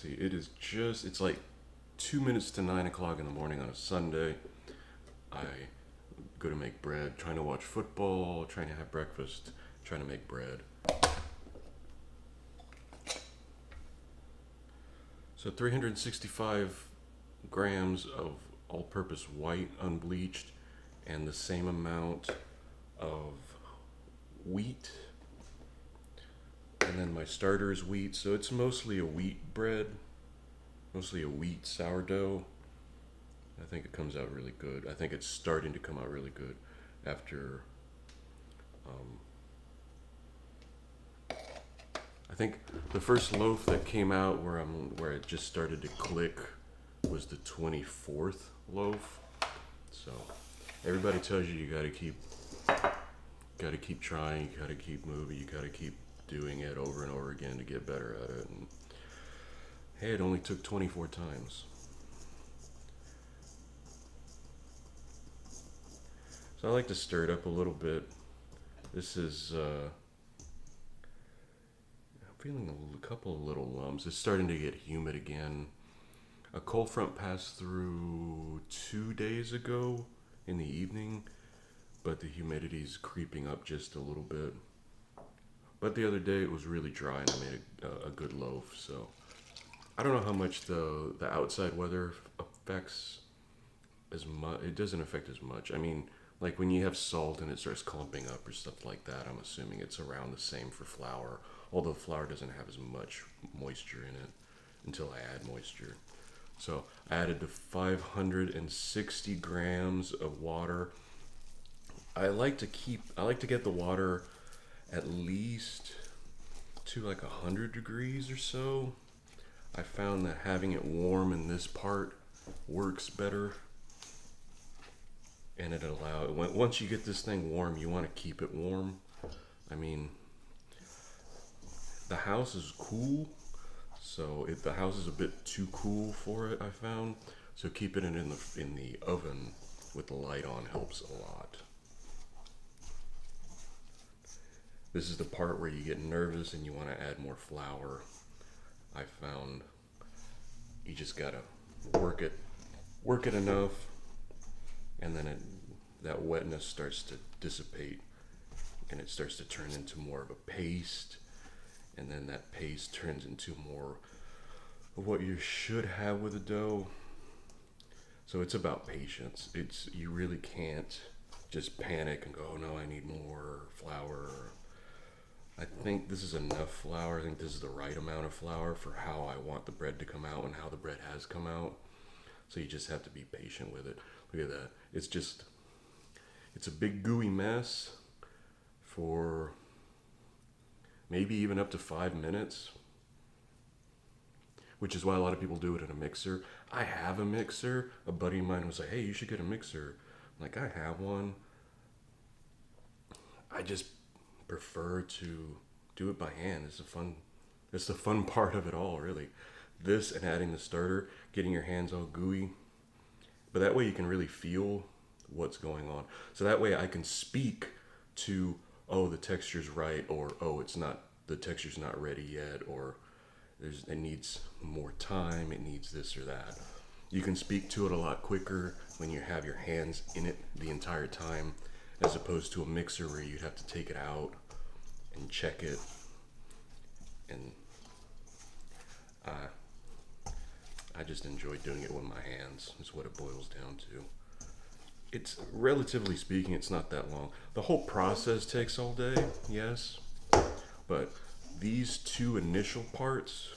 see. It's like 2 minutes to 9 o'clock in the morning on a Sunday. I go to make bread, trying to watch football, trying to have breakfast, trying to make bread. So 365 grams of all-purpose white unbleached and the same amount of wheat. And then my starter is wheat, so it's mostly a wheat bread, mostly a wheat sourdough. I think it comes out really good. I think it's starting to come out really good after. I think the first loaf that came out where it just started to click was the 24th loaf. So everybody tells you gotta keep trying, you gotta keep moving, you gotta keep doing it over and over again to get better at it. And hey, it only took 24 times. So I like to stir it up a little bit. This is, I'm feeling a couple of little lumps. It's starting to get humid again. A cold front passed through 2 days ago in the evening, but the humidity's creeping up just a little bit. But the other day it was really dry and I made a good loaf. So I don't know how much the outside weather affects as much. It doesn't affect as much. I mean, like when you have salt and it starts clumping up or stuff like that, I'm assuming it's around the same for flour. Although flour doesn't have as much moisture in it until I add moisture. So I added the 560 grams of water. I like to get the water at least to like 100 degrees or so. I found that having it warm in this part works better. And once you get this thing warm, you want to keep it warm. I mean, the house is cool, so if the house is a bit too cool for it, I found. So keeping it in the oven with the light on helps a lot. This is the part where you get nervous and you want to add more flour. I found you just gotta work it enough, and then that wetness starts to dissipate and it starts to turn into more of a paste, and then that paste turns into more of what you should have with a dough. So it's about patience. You really can't just panic and go, oh no, I need more flour. I think this is enough flour. I think this is the right amount of flour for how I want the bread to come out and how the bread has come out. So you just have to be patient with it. Look at that. It's a big gooey mess for maybe even up to 5 minutes, which is why a lot of people do it in a mixer. I have a mixer. A buddy of mine was like, hey, you should get a mixer. I'm like, I have one. I just prefer to do it by hand. It's the fun part of it all, really. This and adding the starter, getting your hands all gooey. But that way you can really feel what's going on. So that way I can speak to, oh, the texture's right, or oh, the texture's not ready yet, or it needs more time, it needs this or that. You can speak to it a lot quicker when you have your hands in it the entire time, as opposed to a mixer where you'd have to take it out and check it. And I just enjoy doing it with my hands, is what it boils down to. It's, relatively speaking, it's not that long. The whole process takes all day, yes, but these two initial parts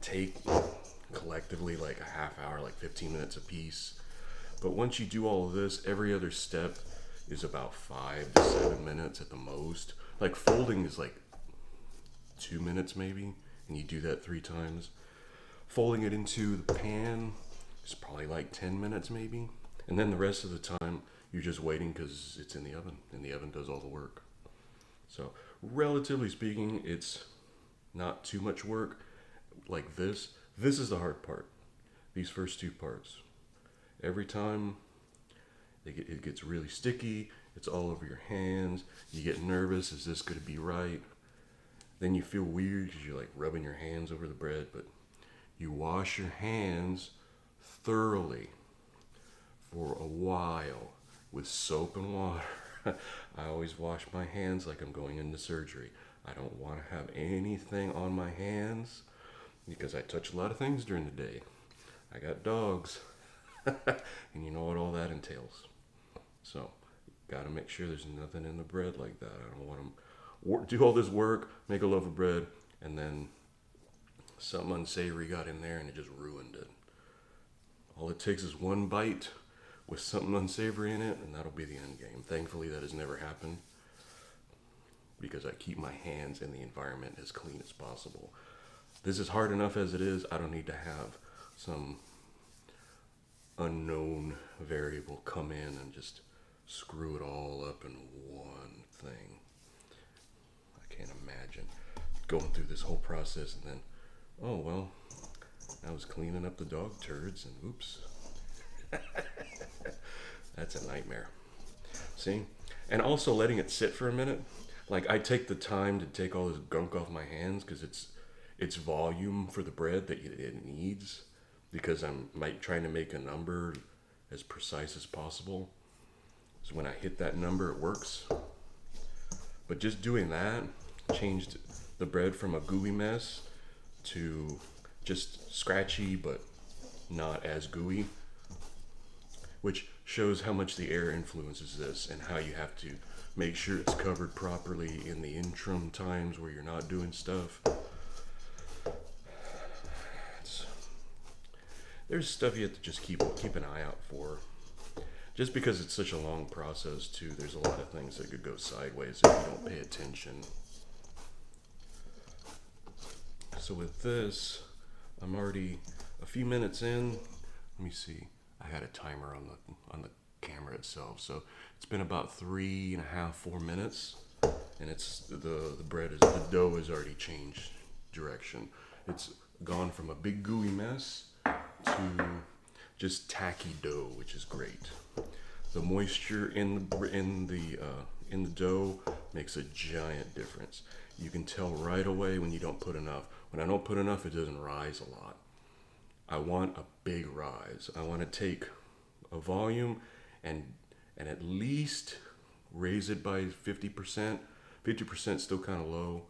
take collectively like a half hour, like 15 minutes a piece. But once you do all of this, every other step is about 5 to 7 minutes at the most. Like folding is like 2 minutes maybe, and you do that 3 times. Folding it into the pan is probably like 10 minutes maybe. And then the rest of the time, you're just waiting because it's in the oven, and the oven does all the work. So, relatively speaking, it's not too much work. Like this is the hard part. These first 2 parts. Every time it gets really sticky, it's all over your hands. You get nervous, is this going to be right? Then you feel weird because you're like rubbing your hands over the bread, but you wash your hands thoroughly for a while with soap and water. I always wash my hands like I'm going into surgery. I don't want to have anything on my hands because I touch a lot of things during the day. I got dogs, and you know what all that entails. So, gotta make sure there's nothing in the bread like that. I don't want to do all this work, make a loaf of bread, and then something unsavory got in there and it just ruined it. All it takes is one bite with something unsavory in it, and that'll be the end game. Thankfully, that has never happened because I keep my hands and the environment as clean as possible. This is hard enough as it is. I don't need to have some unknown variable come in and just screw it all up in one thing. I can't imagine going through this whole process and then, oh well, I was cleaning up the dog turds and oops. That's a nightmare. See? And also letting it sit for a minute. Like I take the time to take all this gunk off my hands because it's volume for the bread that it needs, because I'm trying to make a number as precise as possible. So when I hit that number, it works. But just doing that changed the bread from a gooey mess to just scratchy but not as gooey, which shows how much the air influences this and how you have to make sure it's covered properly in the interim times where you're not doing stuff. There's stuff you have to just keep an eye out for. Just because it's such a long process too, there's a lot of things that could go sideways if you don't pay attention. So with this, I'm already a few minutes in. Let me see. I had a timer on the camera itself, so it's been about 3.5, 4 minutes, and it's the dough has already changed direction. It's gone from a big gooey mess to just tacky dough, which is great. The moisture in the dough makes a giant difference. You can tell right away when you don't put enough. When I don't put enough, it doesn't rise a lot. I want a big rise. I want to take a volume and at least raise it by 50%. 50% still kind of low.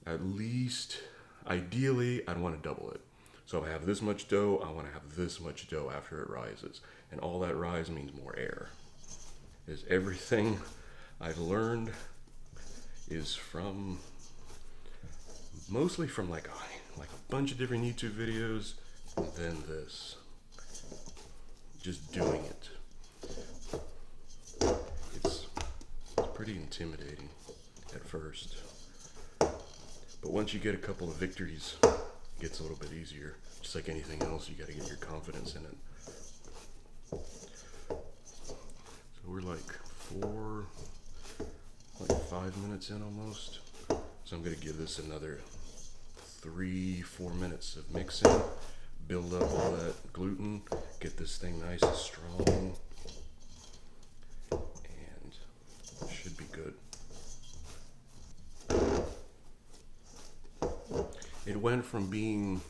At least, ideally, I'd want to double it. So if I have this much dough, I want to have this much dough after it rises. And all that rise means more air. Is everything I've learned is from, mostly from like a bunch of different YouTube videos, and then this. Just doing it. It's pretty intimidating at first. But once you get a couple of victories, it gets a little bit easier. Just like anything else, you gotta get your confidence in it. So we're like 5 minutes in almost. So I'm gonna give this another 3-4 minutes of mixing, build up all that gluten, get this thing nice and strong, and it should be good. It went from being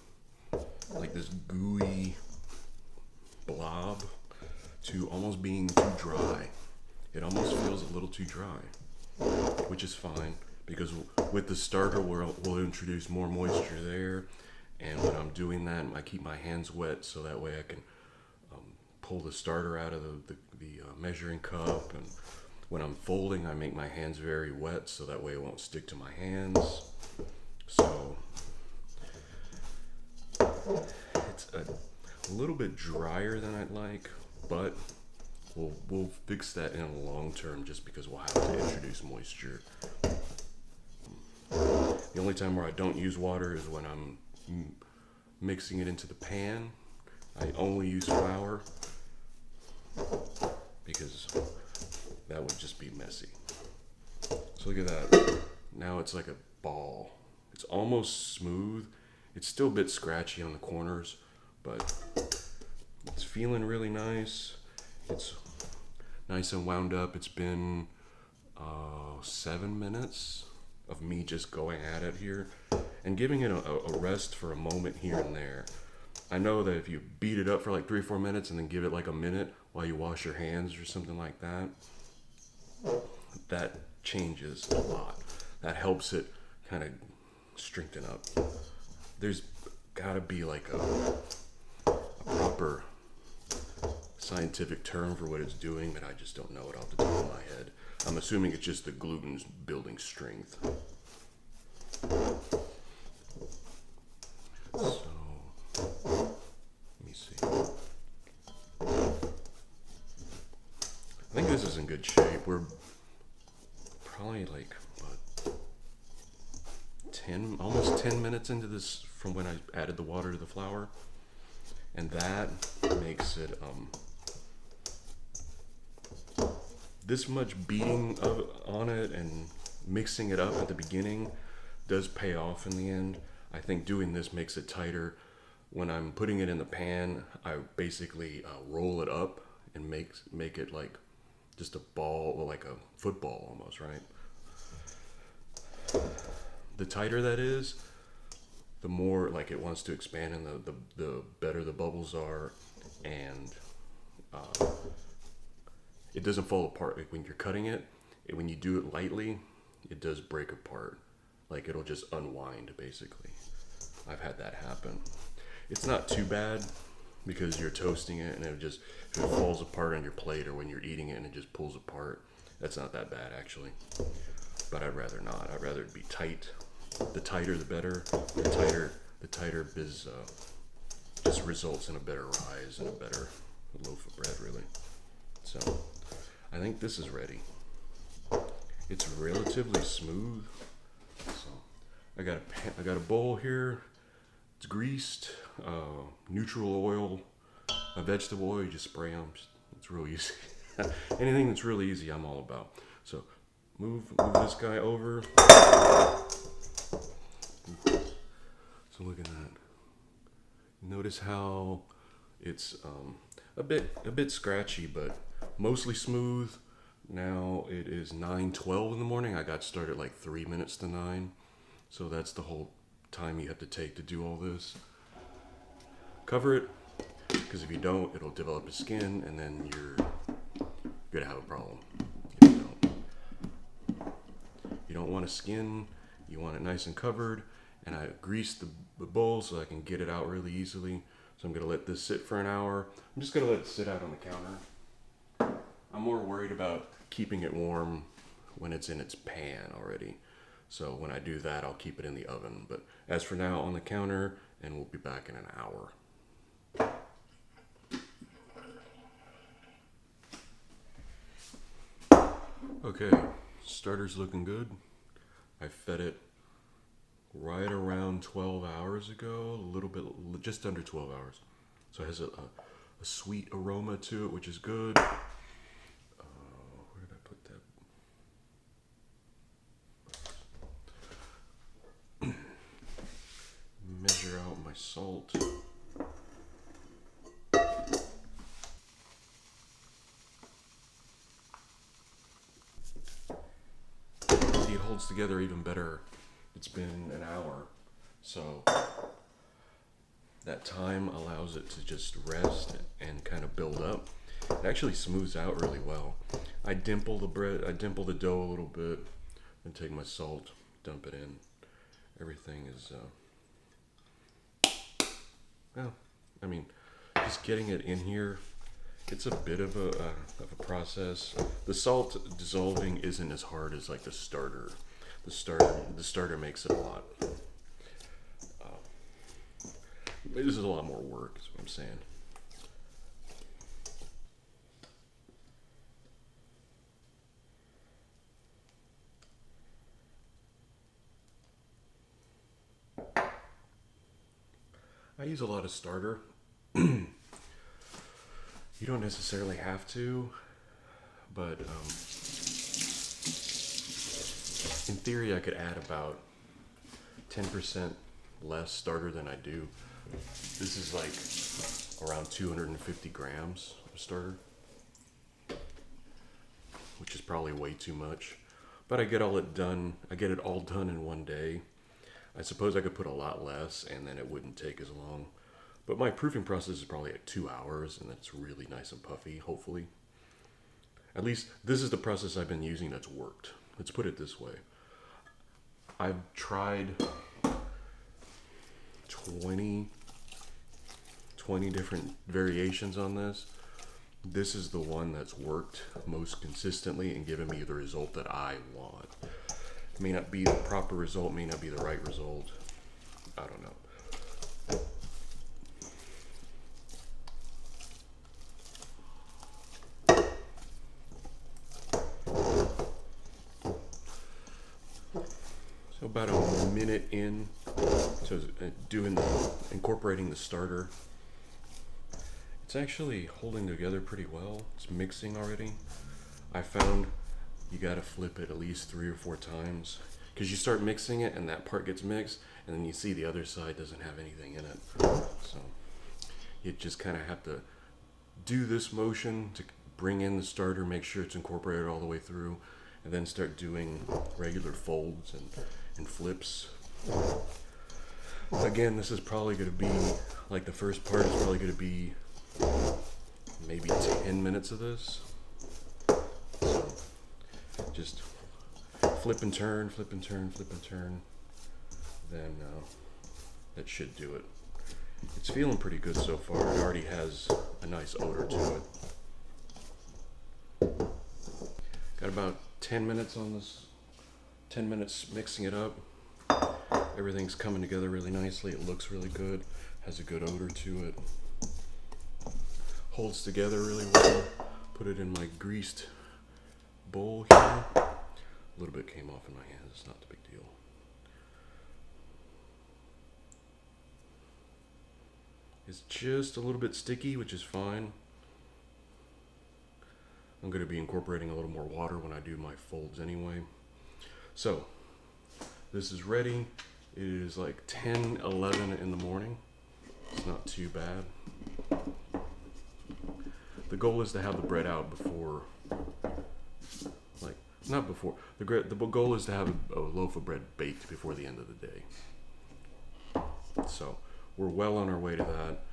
like this gooey blob to almost being too dry. It almost feels a little too dry, which is fine because with the starter we'll introduce more moisture there, and when I'm doing that I keep my hands wet so that way I can pull the starter out of the measuring cup, and when I'm folding I make my hands very wet so that way it won't stick to my hands. So it's a little bit drier than I'd like, but we'll fix that in the long term just because we'll have to introduce moisture. The only time where I don't use water is when I'm mixing it into the pan. I only use flour because that would just be messy. So look at that. Now it's like a ball. It's almost smooth. It's still a bit scratchy on the corners, but it's feeling really nice. It's nice and wound up. It's been 7 minutes. of me just going at it here and giving it a rest for a moment here and there. I know that if you beat it up for like 3 or 4 minutes and then give it like a minute while you wash your hands or something like that, that changes a lot. That helps it kind of strengthen up. There's gotta be like a proper scientific term for what it's doing, but I just don't know it off the top of my head. I'm assuming it's just the gluten's building strength. So, let me see. I think this is in good shape. We're probably like almost 10 minutes into this from when I added the water to the flour, and that makes it this much beating on it and mixing it up at the beginning does pay off in the end. I think doing this makes it tighter. When I'm putting it in the pan, I basically roll it up and make it like just a ball, or like a football almost, right? The tighter that is, the more like it wants to expand, and the better the bubbles are, and it doesn't fall apart. Like when you're cutting it, when you do it lightly, it does break apart. Like it'll just unwind basically. I've had that happen. It's not too bad because you're toasting it and if it falls apart on your plate, or when you're eating it and it just pulls apart, that's not that bad actually. But I'd rather not. I'd rather it be tight. The tighter the better. The tighter is just results in a better rise and a better loaf of bread really. So I think this is ready. It's relatively smooth. So I got a bowl here. It's greased, neutral oil, a vegetable oil. You just spray them. It's real easy. Anything that's really easy, I'm all about. So move this guy over. So look at that. Notice how it's a bit scratchy, but mostly smooth. Now it is 9:12 in the morning. I got started like 3 minutes to 9. So that's the whole time you have to take to do all this. Cover it, because if you don't, it'll develop a skin, and then you're gonna have a problem. If you don't want a skin, you want it nice and covered. And I greased the bowl so I can get it out really easily. So I'm gonna let this sit for an hour. I'm just gonna let it sit out on the counter. I'm more worried about keeping it warm when it's in its pan already. So when I do that, I'll keep it in the oven. But as for now, on the counter, and we'll be back in an hour. Okay, starter's looking good. I fed it right around 12 hours ago, a little bit, just under 12 hours. So it has a sweet aroma to it, which is good. Where did I put that? Measure out my salt. See, it holds together even better. It's been an hour, so that time allows it to just rest and kind of build up. It actually smooths out really well. I dimple the dough a little bit, and take my salt, dump it in. Everything is, well, I mean, just getting it in here, it's a bit of a process. The salt dissolving isn't as hard as like the starter. The starter makes it a lot. This is a lot more work, is what I'm saying. I use a lot of starter. You don't necessarily have to, but in theory I could add about 10% less starter than I do. This is like around 250 grams of starter, which is probably way too much. but I get it all done in one day. I suppose I could put a lot less and then it wouldn't take as long. But my proofing process is probably at 2 hours and it's really nice and puffy, hopefully. At least this is the process I've been using that's worked. Let's put it this way. I've tried 20 different variations on this. This is the one that's worked most consistently and given me the result that I want. It may not be the proper result, may not be the right result. I don't know. So about a minute in to incorporating the starter. It's actually holding together pretty well. It's mixing already. I found you gotta flip it at least 3 or 4 times because you start mixing it and that part gets mixed and then you see the other side doesn't have anything in it. So you just kind of have to do this motion to bring in the starter, make sure it's incorporated all the way through, and then start doing regular folds and flips. Again, this is probably going to be, like the first part is probably going to be maybe 10 minutes of this. So just flip and turn, flip and turn, flip and turn. Then that should do it. It's feeling pretty good so far. It already has a nice odor to it. Got about 10 minutes on this, 10 minutes mixing it up. Everything's coming together really nicely. It looks really good, has a good odor to it. Holds together really well. Put it in my greased bowl here. A little bit came off in my hands, it's not the big deal. It's just a little bit sticky, which is fine. I'm going to be incorporating a little more water when I do my folds anyway. So, this is ready. It is like 10, 11 in the morning. It's not too bad. The goal is to have the bread out before, like, not before. The goal is to have a loaf of bread baked before the end of the day. So, we're well on our way to that.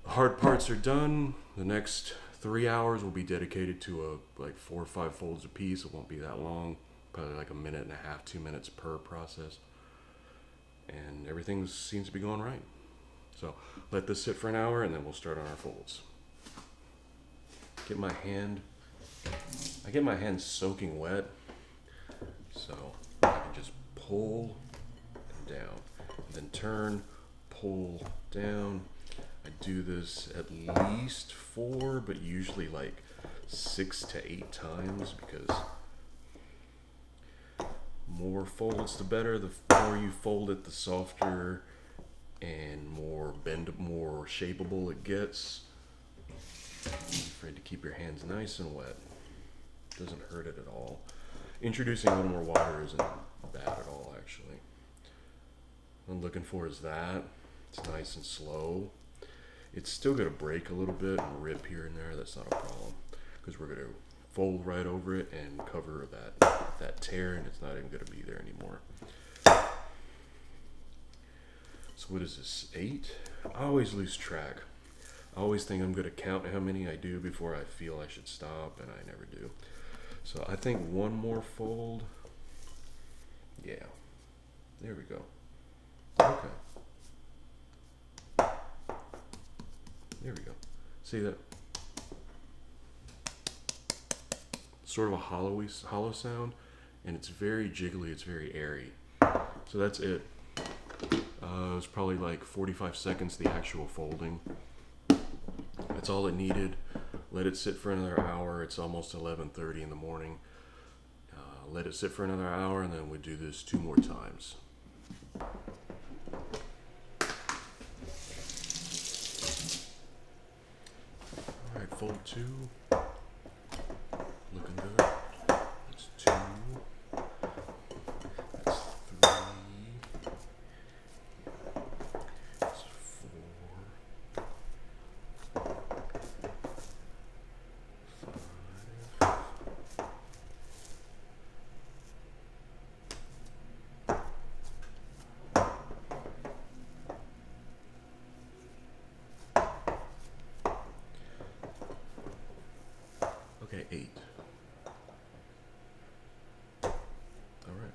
The hard parts are done. The next 3 hours will be dedicated to like 4 or 5 folds a piece. It won't be that long. Probably like 1.5 minutes, 2 minutes per process. And everything seems to be going right. So let this sit for an hour and then we'll start on our folds. I get my hand soaking wet. So I can just pull down, and then turn, pull down. I do this at least 4, but usually like 6 to 8 times because more folds the better. The more you fold it, the softer and more shapeable it gets. I'm afraid to keep your hands nice and wet. Doesn't hurt it at all. Introducing a little more water isn't bad at all, actually. What I'm looking for is that. It's nice and slow. It's still going to break a little bit and rip here and there. That's not a problem because we're going to fold right over it and cover that tear, and it's not even going to be there anymore. So what is this, 8? I always lose track. I always think I'm going to count how many I do before I feel I should stop, and I never do. So I think one more fold. Yeah. There we go. Okay. There we go. See that? Sort of a hollow sound, and it's very jiggly, it's very airy. So that's it. It was probably like 45 seconds, the actual folding. That's all it needed. Let it sit for another hour. It's almost 11:30 in the morning. Let it sit for another hour, and then we do this 2 more times. Alright, fold 2. Looking good. That's 2. That's 3. That's 4. 5. Okay, 8. All right,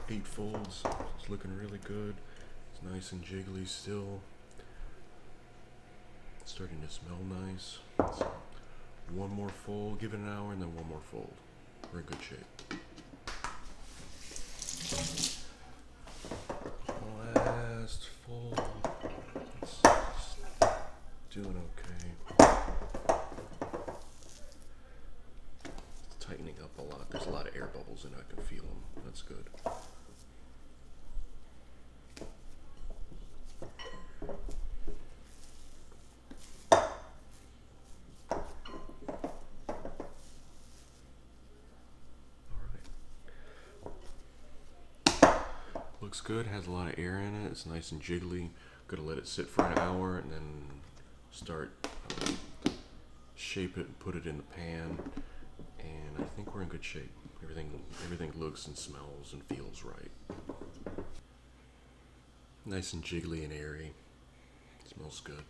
8 folds. It's looking really good. It's nice and jiggly still. It's starting to smell nice. So one more fold, give it an hour, and then one more fold. We're in good shape. Last fold. It's doing okay. It's tightening up a lot. There's a lot of air bubbles in it. I can feel them. That's good. Looks good, has a lot of air in it. It's nice and jiggly. Gonna let it sit for an hour and then start shape it and put it in the pan. And I think we're in good shape. Everything looks and smells and feels right. Nice and jiggly and airy. Smells good.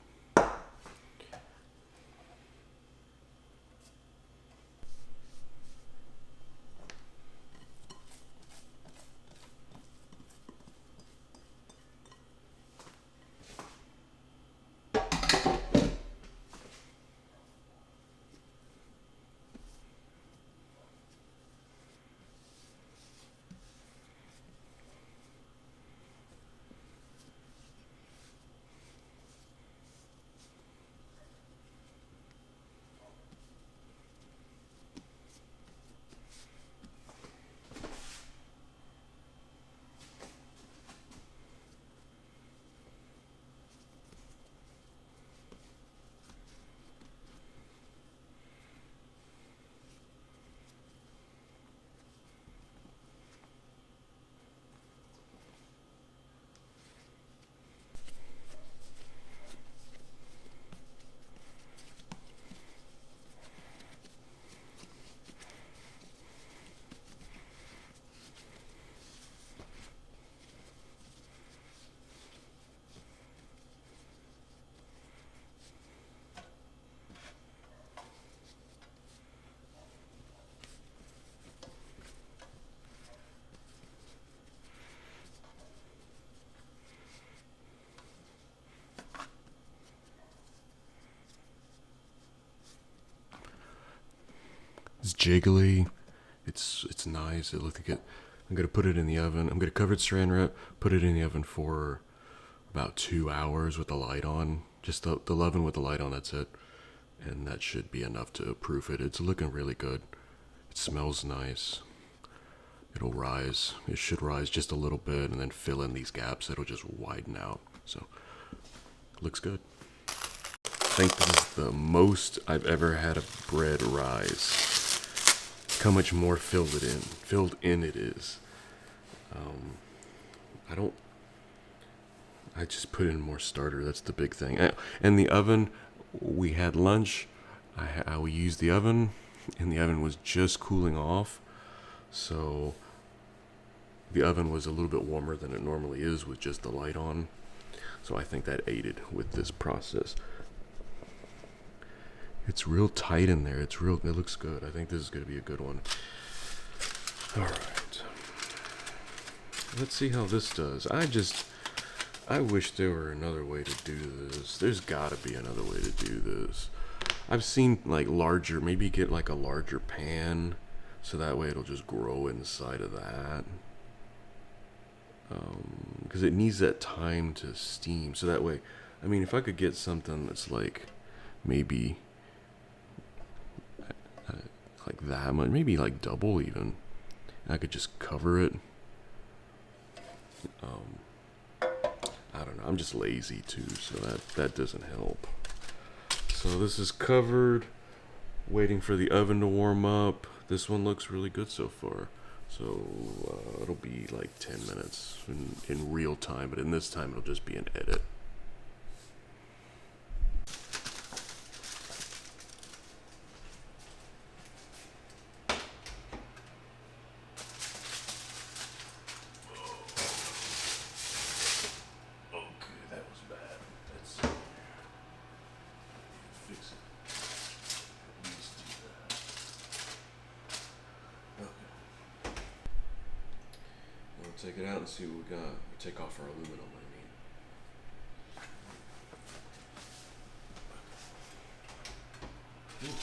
It's jiggly. It's nice. It looks like it. I'm gonna put it in the oven. I'm gonna cover it saran wrap. Put it in the oven for about 2 hours with the light on. Just the oven with the light on. That's it. And that should be enough to proof it. It's looking really good. It smells nice. It'll rise. It should rise just a little bit and then fill in these gaps. It'll just widen out. So looks good. I think this is the most I've ever had a bread rise. How much more filled in it is. I just put in more starter. That's the big thing. And the oven, we had lunch. We used the oven, and the oven was just cooling off. So the oven was a little bit warmer than it normally is with just the light on. So I think that aided with this process. It's real tight in there. It looks good. I think this is going to be a good one. All right. Let's see how this does. I wish there were another way to do this. There's got to be another way to do this. I've seen like larger, maybe get like a larger pan so that way it'll just grow inside of that. Because it needs that time to steam. So that way, I mean, if I could get something that's like maybe like that much, maybe like double even, I could just cover it. I don't know. I'm just lazy too, so that doesn't help. So this is covered, waiting for the oven to warm up. This one looks really good so far. So it'll be like 10 minutes in real time, but in this time it'll just be an edit. Fix it. Let's do that. take it out and see what we got. Take off our aluminum, I mean. Ooh.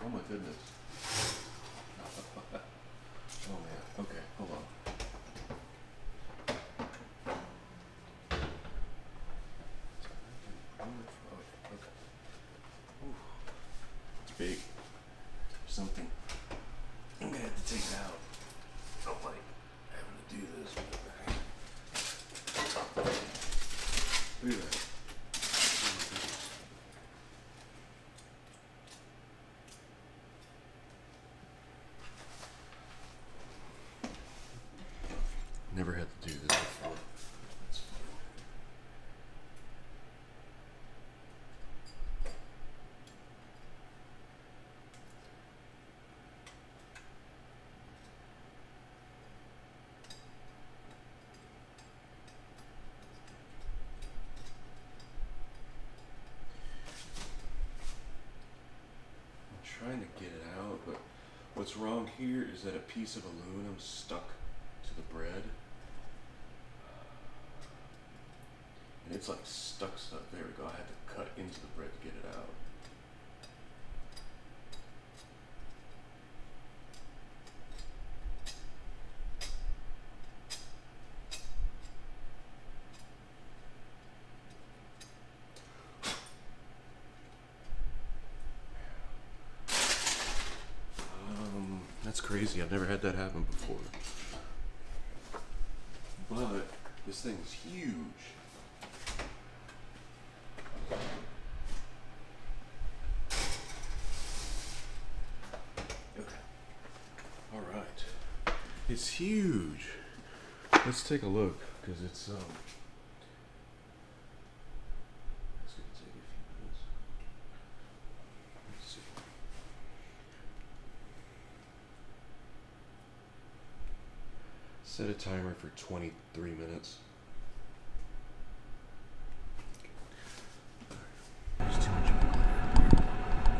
Oh my goodness. Oh man. Okay, hold on. Okay. Ooh. It's big. Something. I'm gonna have to take it out. I don't like having to do this. Look at that. Never had to do this before. That's fun. I'm trying to get it out, but what's wrong here is that a piece of aluminum stuck to the bread. And it's like stuck. There we go. I had to cut into the bread to get it out. That's crazy. I've never had that happen before. But this thing is huge. It's huge. Let's take a look, because it's gonna take a few minutes. Let's see. Set a timer for 23 minutes. There's too much of it.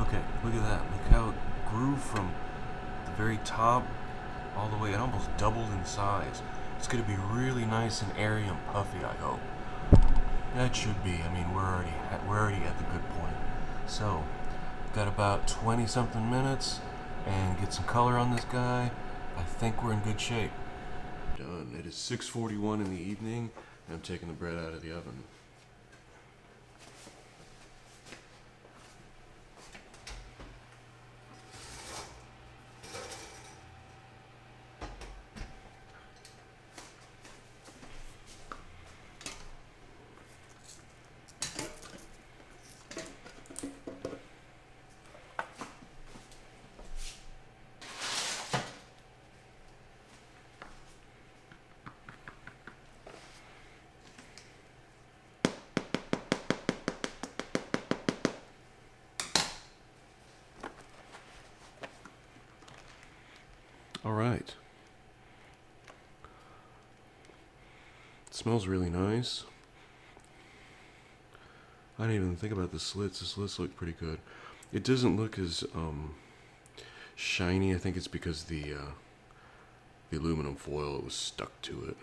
Okay, look at that. Look how it grew from the very top all the way. It almost doubled in size. It's going to be really nice and airy and puffy, I hope. That should be. I mean, we're already at the good point. So, got about 20 something minutes and get some color on this guy. I think we're in good shape. Done. It is 6:41 in the evening and I'm taking the bread out of the oven. All right. It smells really nice. I didn't even think about the slits. The slits look pretty good. It doesn't look as shiny. I think it's because the aluminum foil, it was stuck to it.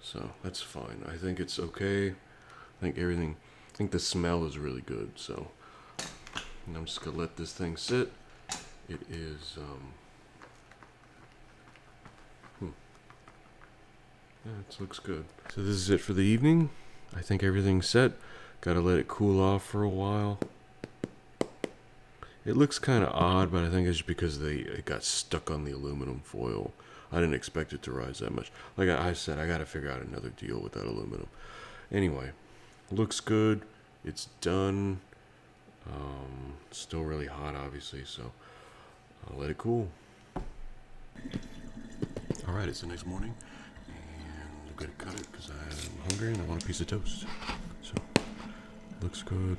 So that's fine. I think it's okay. I think the smell is really good. So and I'm just gonna let this thing sit. It is yeah, it looks good. So this is it for the evening. I think everything's set. Gotta let it cool off for a while. It looks kind of odd, but I think it's just because it got stuck on the aluminum foil. I didn't expect it to rise that much. Like I said, I gotta figure out another deal with that aluminum. Anyway, looks good. It's done. Still really hot, obviously, so I'll let it cool. All right, it's the next morning. I'm going to cut it because I'm hungry and I want a piece of toast. So, looks good.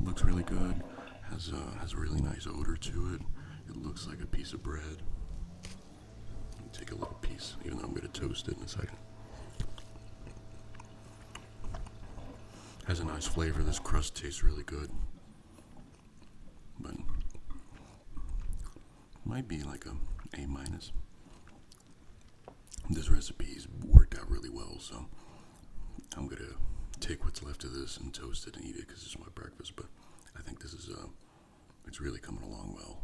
Looks really good. Has a really nice odor to it. It looks like a piece of bread. Let me take a little piece, even though I'm going to toast it in a second. Has a nice flavor. This crust tastes really good. But might be like a A minus. This recipe's worked out really well, so I'm going to take what's left of this and toast it and eat it because it's my breakfast. But I think this is, it's really coming along well.